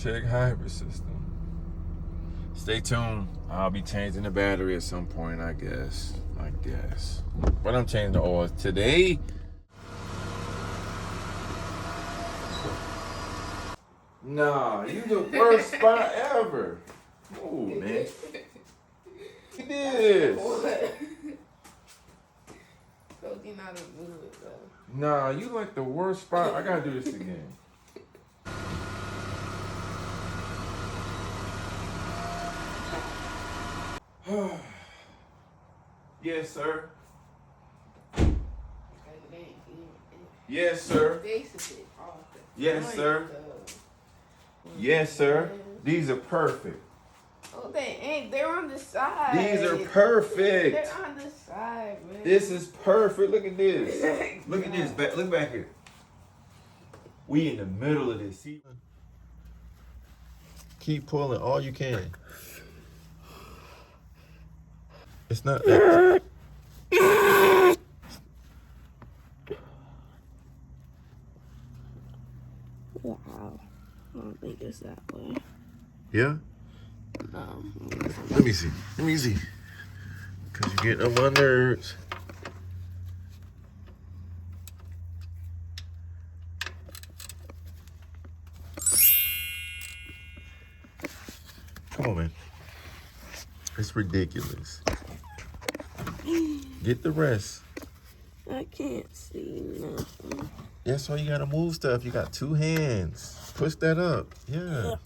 check hybrid system. Stay tuned. I'll be changing the battery at some point, I guess. But I'm changing the oil today. Nah, you the worst spot ever. Oh, man. Look at this. Nah, you like the worst spot. I gotta do this again. Yes, sir. Yes, sir. Yes, sir. Yes, sir. These are perfect. Oh, they ain't. They're on the side. These are perfect. They're on the side, man. This is perfect. Look at this. Look at this. Look back here. We in the middle of this. See? Keep pulling all you can. It's not that. Wow. I don't think it's that way. Yeah? Let me see. Because you're getting on my nerves. Come on, man. It's ridiculous. Get the rest. I can't see nothing. That's why you gotta move stuff. You got 2 hands. Push that up. Yeah.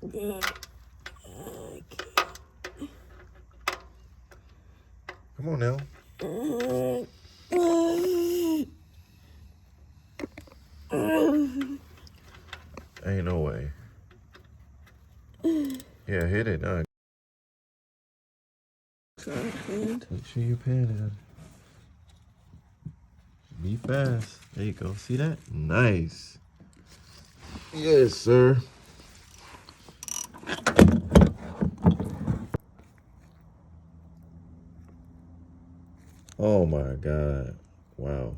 Good. Come on now. Ain't no way. Yeah, hit it. Make sure you pan it. Be fast. There you go. See that? Nice. Yes, sir. Oh my God. Wow.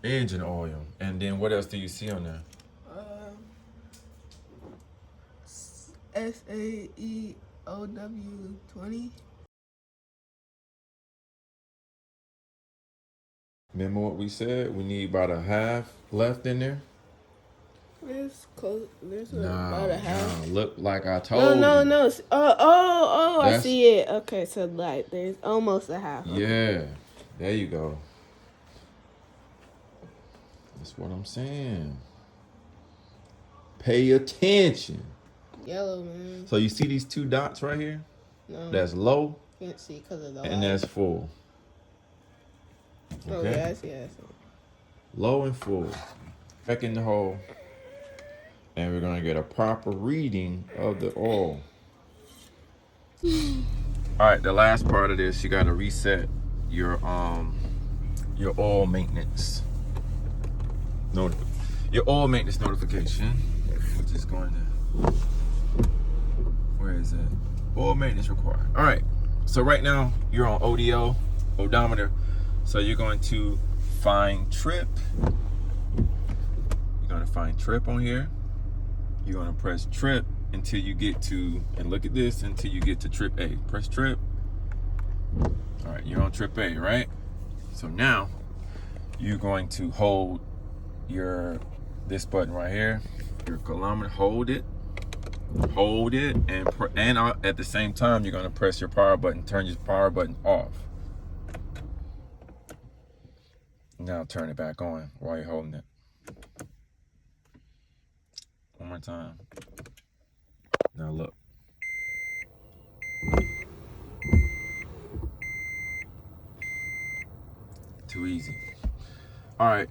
Engine oil. And then what else do you see on there? SAEOW 20. Remember what we said? We need about a half left in there. There's close. There's No, about a half. no. Look like I told you. No. Oh, I see it. Okay, so like there's almost a half. Yeah. There you go. That's what I'm saying. Pay attention. Yellow, man. So you see these 2 dots right here? No. That's low. Can't see because of the light. And that's full. Okay. Oh, yeah, I see. Low and full. Back in the hole. And we're gonna get a proper reading of the oil. Alright, the last part of this, you gotta reset your oil maintenance. Your oil maintenance notification, which is going to, where is it? Oil maintenance required. All right, so right now you're on odometer. So you're going to find trip. You're going to find trip on here. You're going to press trip until you get to, and look at this, until you get to trip A. Press trip. All right, you're on trip A, right? So now you're going to hold this button right here, your kilometer, hold it, and at the same time you're going to press your power button, turn your power button off. Now turn it back on while you're holding it. One more time. Now look. Too easy. All right,